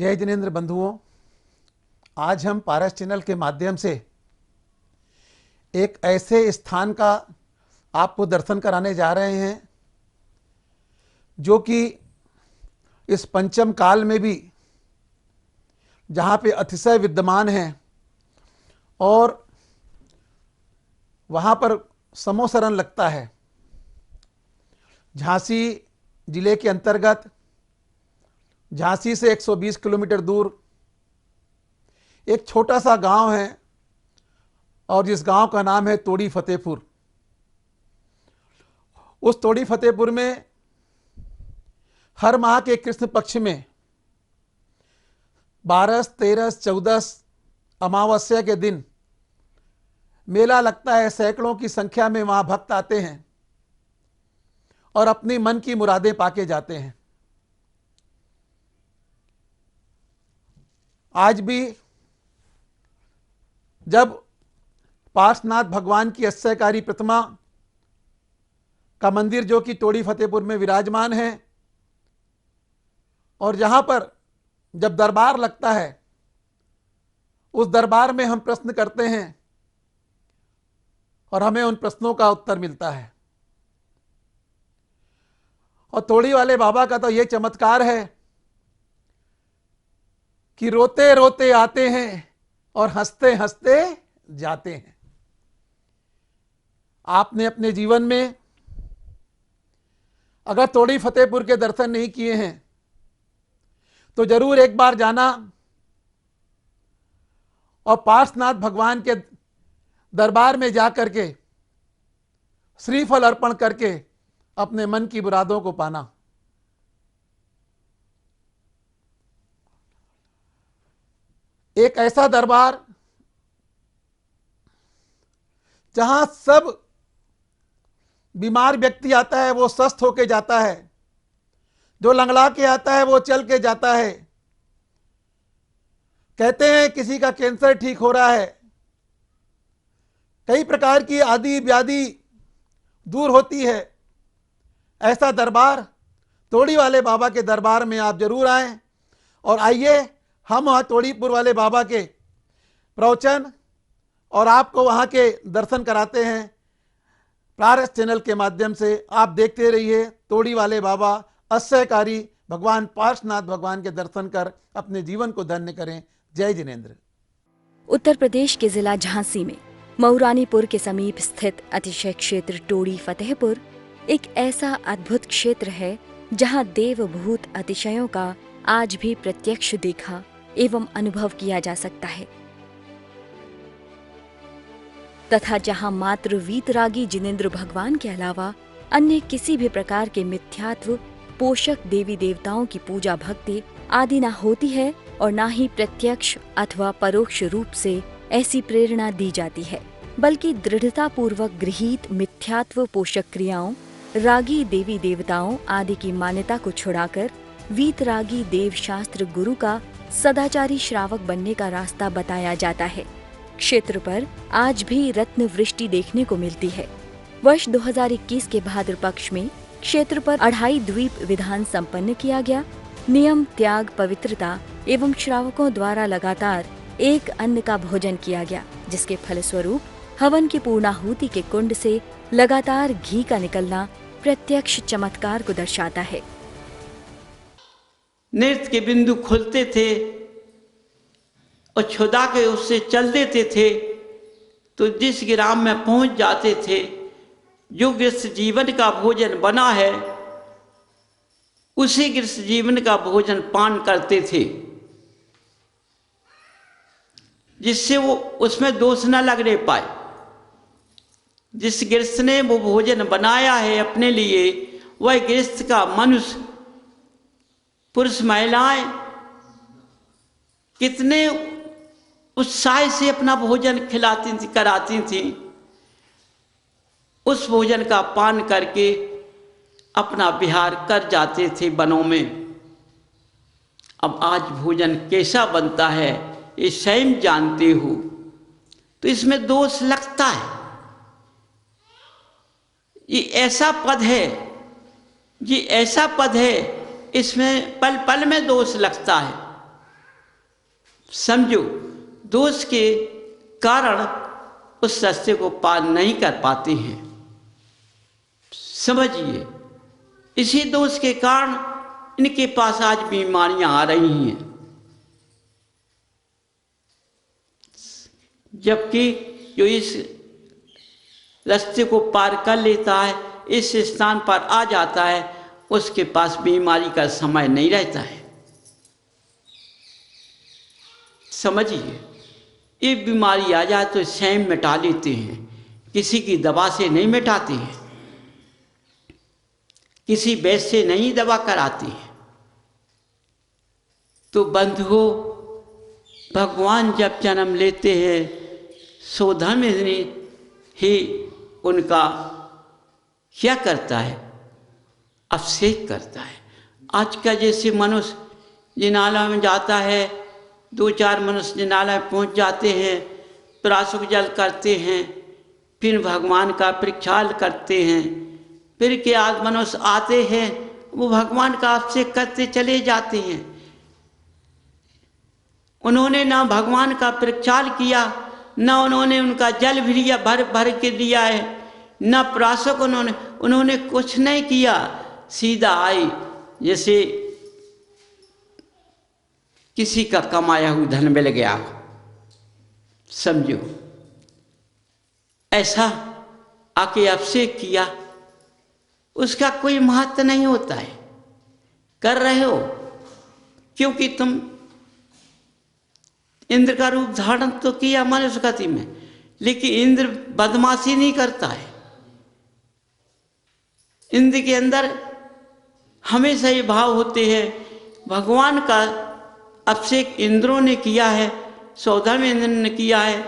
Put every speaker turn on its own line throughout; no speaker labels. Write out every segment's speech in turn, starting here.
जय जिनेंद्र बंधुओं, आज हम पारस चैनल के माध्यम से एक ऐसे स्थान का आपको दर्शन कराने जा रहे हैं जो कि इस पंचम काल में भी जहाँ पे अतिशय विद्यमान है और वहाँ पर समोसरण लगता है। झांसी जिले के अंतर्गत झांसी से 120 किलोमीटर दूर एक छोटा सा गांव है और जिस गांव का नाम है तोड़ी फतेहपुर। उस तोड़ी फतेहपुर में हर माह के कृष्ण पक्ष में 12, 13, 14 अमावस्या के दिन मेला लगता है। सैकड़ों की संख्या में वहां भक्त आते हैं और अपनी मन की मुरादें पाके जाते हैं। आज भी जब पार्श्वनाथ भगवान की अस्सयकारी प्रतिमा का मंदिर जो कि तोड़ी फतेहपुर में विराजमान है और जहां पर जब दरबार लगता है उस दरबार में हम प्रश्न करते हैं और हमें उन प्रश्नों का उत्तर मिलता है। और तोड़ी वाले बाबा का तो यह चमत्कार है कि रोते रोते आते हैं और हंसते हंसते जाते हैं। आपने अपने जीवन में अगर तोड़ी फतेहपुर के दर्शन नहीं किए हैं तो जरूर एक बार जाना और पार्श्वनाथ भगवान के दरबार में जाकर के श्रीफल अर्पण करके अपने मन की मुरादों को पाना। एक ऐसा दरबार जहां सब बीमार व्यक्ति आता है वो स्वस्थ होके जाता है, जो लंगड़ा के आता है वो चल के जाता है। कहते हैं किसी का कैंसर ठीक हो रहा है, कई प्रकार की आदि व्याधि दूर होती है। ऐसा दरबार तोड़ी वाले बाबा के दरबार में आप जरूर आएं और आइए हम वहाँ तोड़ीपुर वाले बाबा के प्रवचन और आपको वहाँ के दर्शन कराते हैं पारस चैनल के माध्यम से। आप देखते रहिए तोड़ी वाले बाबा अस्सयकारी भगवान पार्श्वनाथ भगवान के दर्शन कर अपने जीवन को धन्य करें। जय जिनेंद्र।
उत्तर प्रदेश के जिला झांसी में मऊरानीपुर के समीप स्थित अतिशय क्षेत्र तोड़ी फतेहपुर एक ऐसा अद्भुत क्षेत्र है जहां देवभूत अतिशयों का आज भी प्रत्यक्ष देखा एवं अनुभव किया जा सकता है तथा जहां मात्र वीतरागी जिनेंद्र भगवान के अलावा अन्य किसी भी प्रकार के मिथ्यात्व पोषक देवी देवताओं की पूजा भक्ति आदि न होती है और न ही प्रत्यक्ष अथवा परोक्ष रूप से ऐसी प्रेरणा दी जाती है, बल्कि दृढ़ता पूर्वक गृहीत मिथ्यात्व पोषक क्रियाओं रागी देवी देवताओं आदि की मान्यता को छुड़ाकर वीतरागी देव शास्त्र गुरु का सदाचारी श्रावक बनने का रास्ता बताया जाता है। क्षेत्र पर आज भी रत्न वृष्टि देखने को मिलती है। वर्ष 2021 के भाद्र पक्ष में क्षेत्र पर अढ़ाई द्वीप विधान संपन्न किया गया। नियम त्याग पवित्रता एवं श्रावकों द्वारा लगातार एक अन्न का भोजन किया गया, जिसके फलस्वरूप हवन की पूर्णाहुति के कुंड से लगातार घी का निकलना प्रत्यक्ष चमत्कार को दर्शाता है।
नृत्य के बिंदु खुलते थे और छुदा के उससे चल देते थे तो जिस ग्राम में पहुंच जाते थे जो गृहस्थ जीवन का भोजन बना है उसी गृहस्थ जीवन का भोजन पान करते थे, जिससे वो उसमें दोष न लगने पाए। जिस गृहस्थ ने वो भोजन बनाया है अपने लिए वह गृहस्थ का मनुष्य पुरुष महिलाएं कितने उत्साह से अपना भोजन खिलाती थी कराती थी। उस भोजन का पान करके अपना विहार कर जाते थे वनों में। अब आज भोजन कैसा बनता है ये स्वयं जानते हो, तो इसमें दोष लगता है। ये ऐसा पद है, ये ऐसा पद है, इसमें पल पल में दोष लगता है। समझो, दोष के कारण उस रास्ते को पार नहीं कर पाते हैं। समझिए, इसी दोष के कारण इनके पास आज बीमारियां आ रही हैं। जबकि जो इस रास्ते को पार कर लेता है, इस स्थान पर आ जाता है, उसके पास बीमारी का समय नहीं रहता है। समझिए, ये बीमारी आ जाए तो स्वयं मिटा लेते हैं, किसी की दवा से नहीं मिटाते हैं, किसी वैद्य से नहीं दवा कराते हैं। तो बंधुओं, भगवान जब जन्म लेते हैं, स्वधर्म ही उनका क्या करता है? अभिषेक करता है। आज का जैसे मनुष्य जिनालय में जाता है, 2-4 मनुष्य जिनालय पहुंच जाते हैं, प्राशुक जल करते हैं, फिर भगवान का प्रक्षाल करते हैं, फिर के आज मनुष्य आते हैं, वो भगवान का अभिषेक करते चले जाते हैं। उन्होंने ना भगवान का प्रक्षाल किया, ना उन्होंने उनका जल भी लिया, भर भर के लिया है, ना प्राशुक उन्होंने कुछ नहीं किया। सीधा आई जैसे किसी का कमाया हुआ धन मिल गया, समझो, ऐसा आके अभिषेक किया, उसका कोई महत्व नहीं होता है। कर रहे हो क्योंकि तुम इंद्र का रूप धारण तो किया मनुष्य गति में, लेकिन इंद्र बदमाशी नहीं करता है। इंद्र के अंदर हमेशा ये भाव होते हैं, भगवान का अभिषेक इंद्रों ने किया है, सौधर्म इंद्र ने किया है,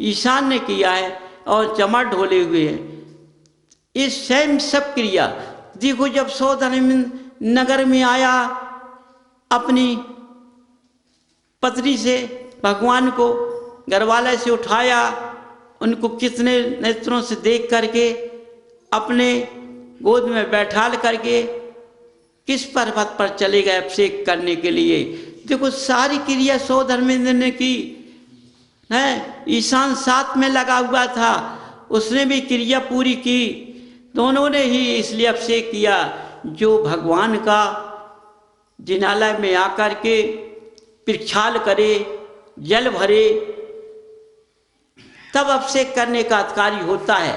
ईशान ने किया है, और चमर ढोले हुए हैं। ये स्वयं सब क्रिया देखो, जब सौधर्म नगर में आया, अपनी पत्नी से भगवान को गर्भालय से उठाया, उनको कितने नेत्रों से देख करके अपने गोद में बैठाल करके किस पर्वत पर चले गए अभिषेक करने के लिए। देखो, सारी क्रिया सौधर्मेंद्र ने की है, ईशान साथ में लगा हुआ था, उसने भी क्रिया पूरी की। दोनों ने ही इसलिए अभिषेक किया, जो भगवान का जिनालय में आकर के प्रक्षाल करे, जल भरे, तब अभिषेक करने का अधिकारी होता है।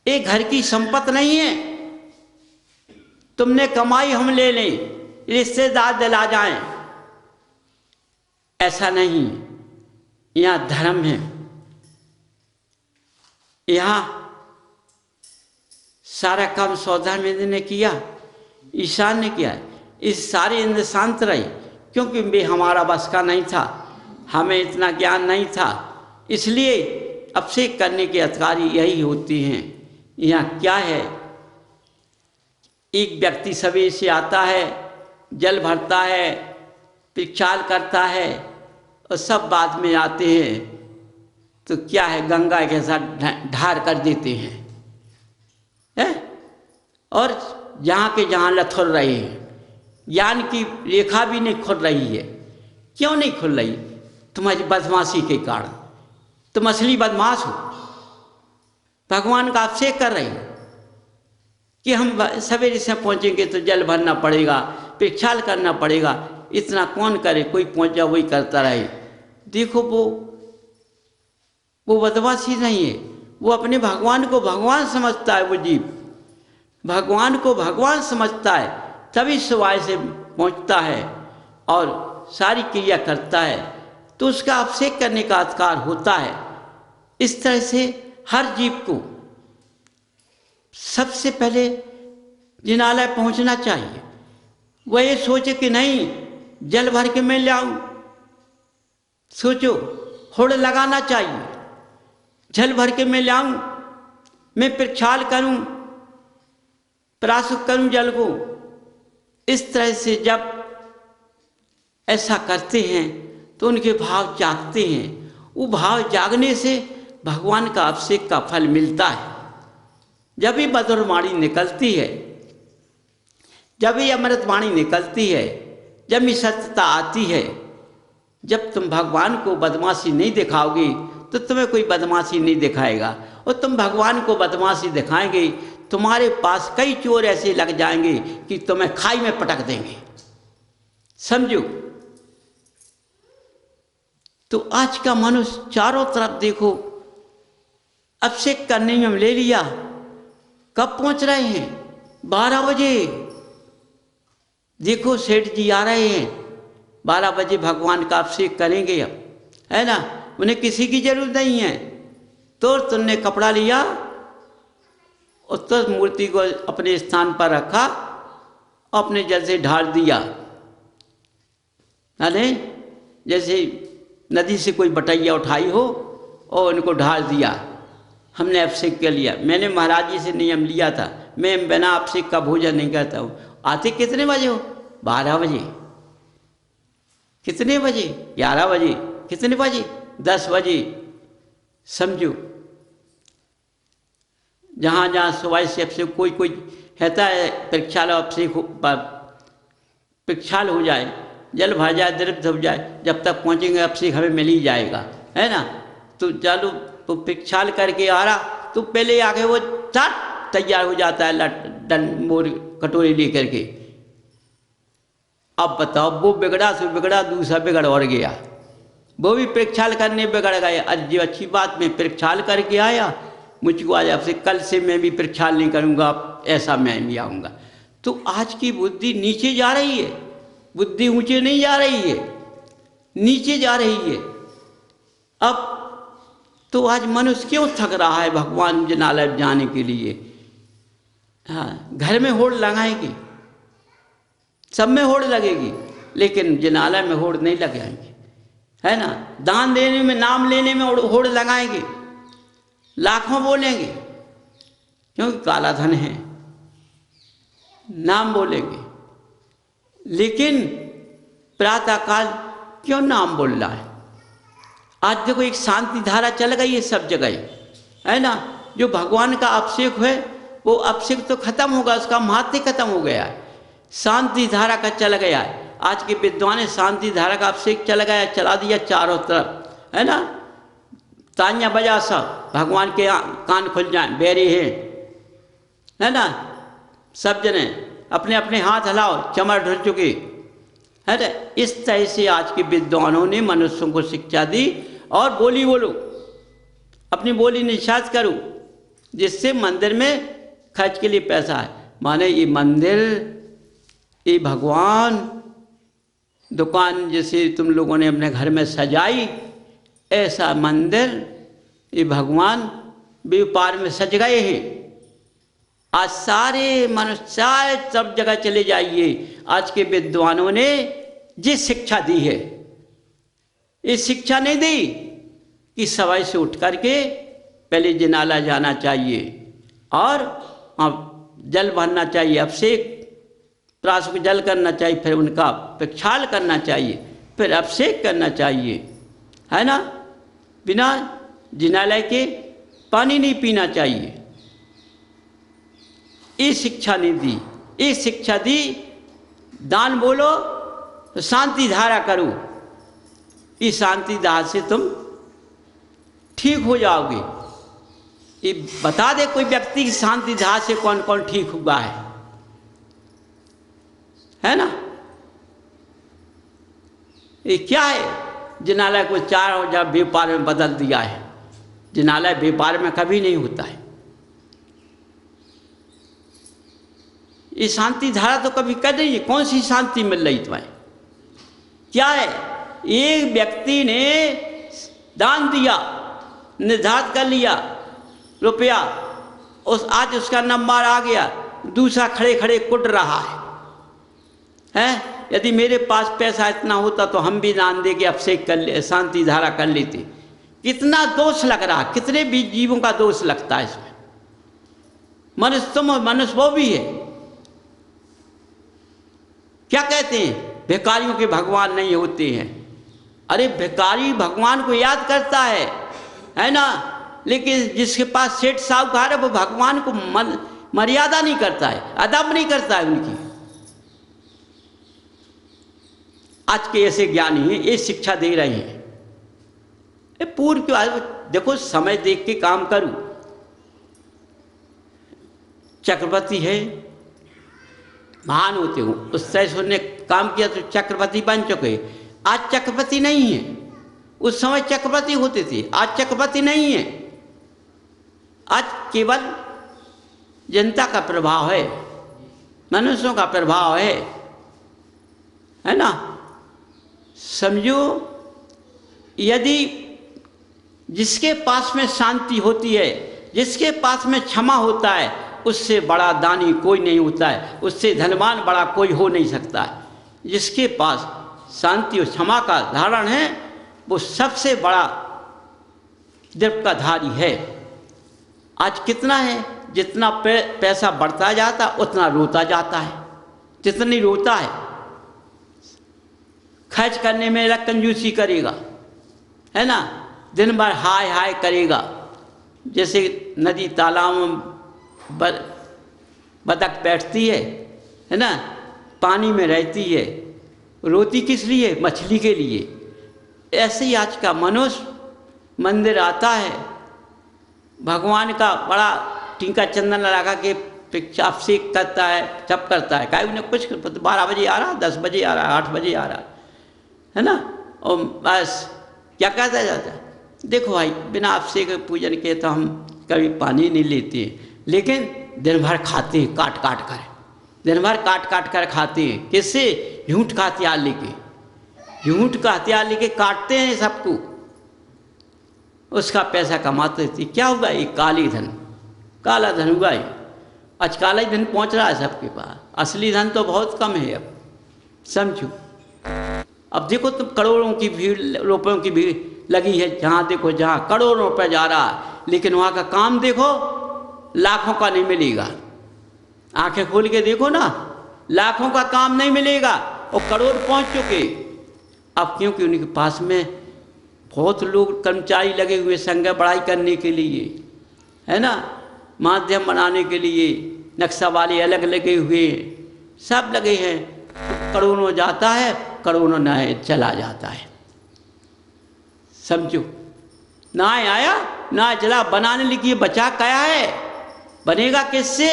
एक घर की संपत्ति नहीं है, तुमने कमाई हम ले लें, रिश्तेदार दिला जाएं, ऐसा नहीं। यहाँ धर्म है, यहाँ सारा काम सौधर्म इंद्र ने किया, ईशान ने किया। इस सारे इंद्र शांत रहे, क्योंकि वे हमारा बस का नहीं था, हमें इतना ज्ञान नहीं था, इसलिए अभिषेक करने के अधिकारी यही होते हैं। यहाँ क्या है, एक व्यक्ति सवेरे से आता है, जल भरता है, प्रक्षाल करता है, और सब बाद में आते हैं तो क्या है, गंगा के साथ ढार कर देते हैं, और जहाँ के जहाँ लथुर रहे हैं, ज्ञान की रेखा भी नहीं खुल रही है। क्यों नहीं खुल रही? तुम्हारी बदमाशी के कारण। तुम असली बदमाश हो, भगवान का अभिषेक कर रहे हो कि हम सवेरे से पहुँचेंगे तो जल भरना पड़ेगा, प्रक्षाल करना पड़ेगा, इतना कौन करे, कोई पहुँच जाए वही करता रहे। देखो, वो बदमाशी नहीं है, वो अपने भगवान को भगवान समझता है। वो जीव भगवान को भगवान समझता है, तभी सुवाय से पहुँचता है और सारी क्रिया करता है, तो उसका अभिषेक करने का अधिकार होता है। इस तरह से हर जीव को सबसे पहले जिनालय पहुंचना चाहिए। वह ये सोचे कि नहीं जल भर के मैं ले आऊं, सोचो, होड़ लगाना चाहिए, जल भर के मैं ले आऊं, मैं प्रक्षाल करूं, प्राशुक करूं जल को। इस तरह से जब ऐसा करते हैं तो उनके भाव जागते हैं। वो भाव जागने से भगवान का अभिषेक का फल मिलता है। जब भी मधुर वाणी निकलती है, जब भी अमृत वाणी निकलती है, जब भी सत्यता आती है, जब तुम भगवान को बदमाशी नहीं दिखाओगे तो तुम्हें कोई बदमाशी नहीं दिखाएगा, और तुम भगवान को बदमाशी दिखाएंगे तुम्हारे पास कई चोर ऐसे लग जाएंगे कि तुम्हें खाई में पटक देंगे, समझो। तो आज का मनुष्य चारों तरफ देखो, अभिषेक करने में ले लिया, कब पहुंच रहे हैं? 12 बजे। देखो सेठ जी आ रहे हैं, 12 बजे भगवान का अभिषेक करेंगे अब, है ना, उन्हें किसी की जरूरत नहीं है। तो तुमने कपड़ा लिया और तो मूर्ति को अपने स्थान पर रखा, अपने जल से ढाल दिया, अरे जैसे नदी से कोई बटैया उठाई हो और उनको ढाल दिया, हमने अभिषेक कर लिया। मैंने महाराज जी से नियम लिया था, मैं बिना अभिषेक का भोजन नहीं करता हूँ। आते कितने बजे हो? 12 बजे। कितने बजे? 11 बजे। कितने बजे? 10 बजे। समझो, जहाँ जहाँ सुबह से अभिषेक कोई कहता है प्रक्षाल अभिषेक प्रक्षाल हो जाए, जल भर जाए, दृप्त हो जाए, जब तक पहुँचेंगे अभिषेक हमें मिल ही जाएगा, है ना। तो चलो तो प्रक्षाल करके आ रहा तो पहले आके वो चट तैयार हो जाता है मोर कटोरी लेकर के। अब बताओ, वो बिगड़ा से बिगड़ा, दूसरा बिगड़ और गया, वो भी प्रक्षाल करने बिगड़ गए। आज अच्छी बात, मैं प्रक्षाल करके आया, मुझको आज आपसे कल से मैं भी प्रक्षाल नहीं करूँगा, ऐसा मैं भी आऊँगा। तो आज की बुद्धि नीचे जा रही है, बुद्धि ऊंचे नहीं जा रही है, नीचे जा रही है। अब तो आज मनुष्य क्यों थक रहा है भगवान जिनालय जाने के लिए? हाँ, घर में होड़ लगाएगी, सब में होड़ लगेगी, लेकिन जिनालय में होड़ नहीं लगाएंगे, है ना। दान देने में, नाम लेने में होड़ लगाएंगे, लाखों बोलेंगे, क्योंकि काला धन है, नाम बोलेंगे। लेकिन प्रातःकाल क्यों नाम बोल रहा है? आज देखो एक शांति धारा चल गई है सब जगह, है ना। जो भगवान का अभिषेक है वो अभिषेक तो खत्म होगा, उसका महत्व खत्म हो गया है, शांति धारा का चल गया है। आज के विद्वान ने शांति धारा का अभिषेक चल गया, चला दिया चारों तरफ, है ना। तालियां बजा सब, भगवान के कान खुल जाएं, बैरी है ना। सब जने अपने अपने हाथ हिलाओ, चमर ढल चुके, है ना। इस तरह से आज के विद्वानों ने मनुष्यों को शिक्षा दी। और बोली बोलो, अपनी बोली निषाद करो, जिससे मंदिर में खर्च के लिए पैसा है। माने ये मंदिर, ये भगवान, दुकान जैसे तुम लोगों ने अपने घर में सजाई, ऐसा मंदिर, ये भगवान व्यापार में सज गए हैं। आज सारे मनुष्य सब जगह चले जाइए, आज के विद्वानों ने जिस शिक्षा दी है, ये शिक्षा नहीं दी कि सवाई से उठ करके पहले जिनाला जाना चाहिए और जल भरना चाहिए, अभिषेक प्रास को जल करना चाहिए, फिर उनका प्रक्षाल करना चाहिए, फिर अभिषेक करना चाहिए, है ना। बिना जिनालय के पानी नहीं पीना चाहिए। ये शिक्षा नहीं दी, ये शिक्षा दी दान बोलो तो शांति धारा करो, इस शांति धारा से तुम ठीक हो जाओगे। ये बता दे कोई व्यक्ति की शांति धारा से कौन कौन ठीक हुआ है ना। ये क्या है? जिनालय को 4000 व्यापार में बदल दिया है। जिनालय व्यापार में कभी नहीं होता है। ये शांति धारा तो कभी कर रही है, कौन सी शांति मिल रही तुम्हें? क्या है? एक व्यक्ति ने दान दिया, निर्धारित कर लिया रुपया, आज उसका नंबर आ गया, दूसरा खड़े खड़े कुट रहा है। यदि मेरे पास पैसा इतना होता तो हम भी दान दे के अभिषेक कर ले, शांति धारा कर लेते। कितना दोष लग रहा, कितने भी जीवों का दोष लगता है इसमें। मनुष्य तुम और मनुष्य वो भी है। क्या कहते हैं? भिखारियों के भगवान नहीं होते हैं। अरे भिखारी भगवान को याद करता है ना, लेकिन जिसके पास सेठ साहूकार है वो भगवान को मर्यादा नहीं करता है, अदब नहीं करता है उनकी। आज के ऐसे ज्ञानी हैं, ये शिक्षा दे रहे हैं। ये पूर्व क्यों, देखो समय देख के काम करूं। चक्रवर्ती है, महान होते हो, उस तरह ने काम किया तो चक्रवर्ती बन चुके। आज चक्रवर्ती नहीं है, उस समय चक्रवर्ती होते थे, आज चक्रवर्ती नहीं है। आज केवल जनता का प्रभाव है, मनुष्यों का प्रभाव है ना। समझो, यदि जिसके पास में शांति होती है, जिसके पास में क्षमा होता है, उससे बड़ा दानी कोई नहीं होता है, उससे धनवान बड़ा कोई हो नहीं सकता है। जिसके पास शांति और क्षमा का धारण है, वो सबसे बड़ा दीर्घ का धारी है। आज कितना है, जितना पैसा बढ़ता जाता उतना रोता जाता है, जितनी रोता है खर्च करने में अलग कंजूसी करेगा, है ना। दिन भर हाय हाय करेगा, जैसे नदी तालाब में बतख बैठती है ना, पानी में रहती है, रोती किस लिए, मछली के लिए। ऐसे ही आज का मनुष्य मंदिर आता है, भगवान का बड़ा टीका चंदन लगा के अभिषेक करता है, जप करता है, काहे उन्हें कुछ 12 बजे आ रहा, 10 बजे आ रहा, 8 बजे आ रहा, है ना। और बस क्या कहता जाता है, देखो भाई बिना अभिषेक पूजन के तो हम कभी पानी नहीं लेते, लेकिन दिन भर खाते हैं काट काट कर, दिन भर काट काट कर खाते हैं। किससे, झूठ का हथियार लेके, झूठ का हथियार लेके काटते हैं सबको, उसका पैसा कमाते थे। क्या हुआ, ये काली धन, काला धन हुआ है। आज काला ही धन पहुंच रहा है सबके पास, असली धन तो बहुत कम है अब, समझो। अब देखो तुम, करोड़ों की भीड़, रुपयों की भीड़ लगी है, जहाँ देखो जहाँ करोड़ों रुपये जा रहा है, लेकिन वहाँ का काम देखो लाखों का नहीं मिलेगा। आंखें खोल के देखो ना, लाखों का काम नहीं मिलेगा, और करोड़ पहुँच चुके। अब क्योंकि उनके पास में बहुत लोग कर्मचारी लगे हुए संघ बढ़ाई करने के लिए, है ना, माध्यम बनाने के लिए, नक्शा वाले अलग लगे हुए, सब लगे हैं। करोड़ों जाता है, करोड़ों न चला जाता है, समझो। ना आया ना चला, बनाने लिखिए बचा क्या है, बनेगा किससे।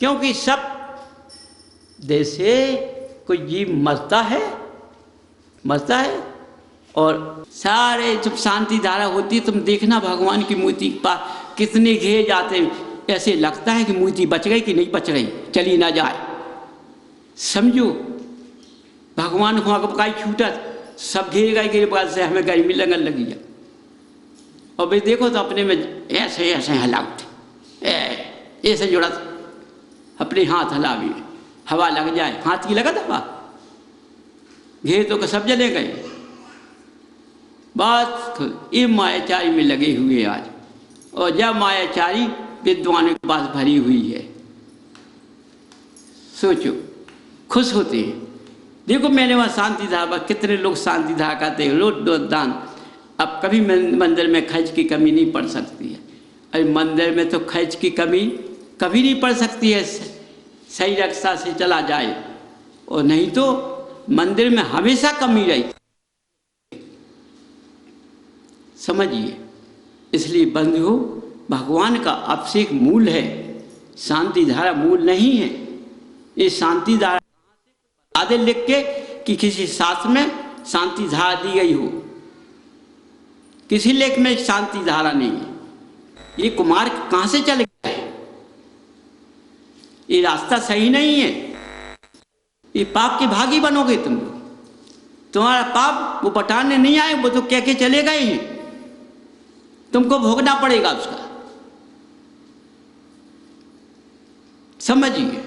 क्योंकि सब जैसे कोई जीव मरता है, और सारे जब शांति धारा होती है, तुम देखना भगवान की मूर्ति के पास कितने घेर जाते हैं, ऐसे लगता है कि मूर्ति बच गई कि नहीं बच गई, चली ना जाए, समझो। भगवान को काई छूटत, सब घेर गए के बाद से हमें गर्मी लगने लगी है। और भाई देखो तो अपने में ऐसे ऐसे हिला उठे, ऐसे जुड़ा, अपने हाथ हिलावी, हवा लग जाए, हाथ की लगा हवा, घेर तो सब जले गए। बात ये मायाचारी में लगे हुए आज, और जब मायाचारी विद्वानों के पास भरी हुई है, सोचो खुश होते हैं। देखो मैंने वहाँ शांति धारा, कितने लोग शांति धारा करते हैं, रोज दान। अब कभी मंदिर में खर्च की कमी नहीं पड़ सकती है, अरे मंदिर में तो खर्च की कमी कभी नहीं पड़ सकती है, सही रक्षा से चला जाए, और नहीं तो मंदिर में हमेशा कमी रही, समझिए। इसलिए बंधुओं, भगवान का अभिषेक मूल है, शांति धारा मूल नहीं है। ये शांति धारा आधे लिख के कि किसी शास्त्र में शांति धारा दी गई हो, किसी लेख में शांति धारा नहीं है। ये कुमार कहाँ से चले गए, ये रास्ता सही नहीं है, ये पाप के भागी बनोगे तुम लोग। तुम्हारा पाप वो पटाने नहीं आए, वो तो कह के चले गए हैं, तुमको भोगना पड़ेगा उसका, समझिए।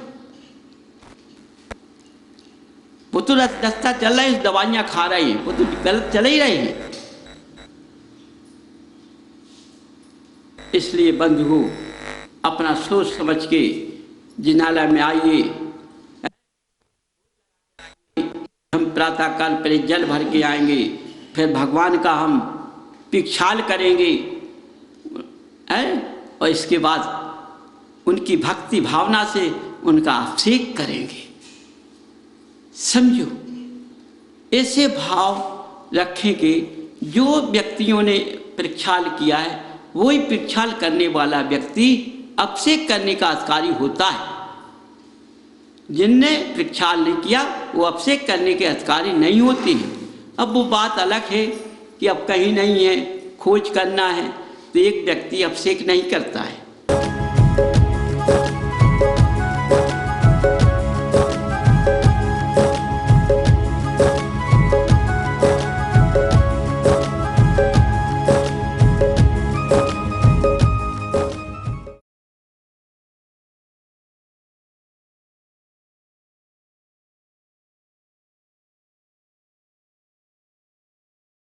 वो तो रास्ता चल रहे हैं, दवाइयाँ खा रहे हैं, वो तो गलत चले ही रहे हैं। इसलिए बंधुओं, अपना सोच समझ के जिनालय में आइए। हम प्रातः काल पहले जल भर के आएंगे, फिर भगवान का हम पिक्षाल करेंगे, और इसके बाद उनकी भक्ति भावना से उनका अभिषेक करेंगे, समझो, ऐसे भाव रखें कि जो व्यक्तियों ने प्रक्षाल किया है वही प्रक्षाल करने वाला व्यक्ति अभिषेक करने का अधिकारी होता है। जिनने प्रक्षाल नहीं किया वो अभिषेक करने के अधिकारी नहीं होते हैं। अब वो बात अलग है कि अब कहीं नहीं है, खोज करना है, तो एक व्यक्ति अभिषेक नहीं करता है।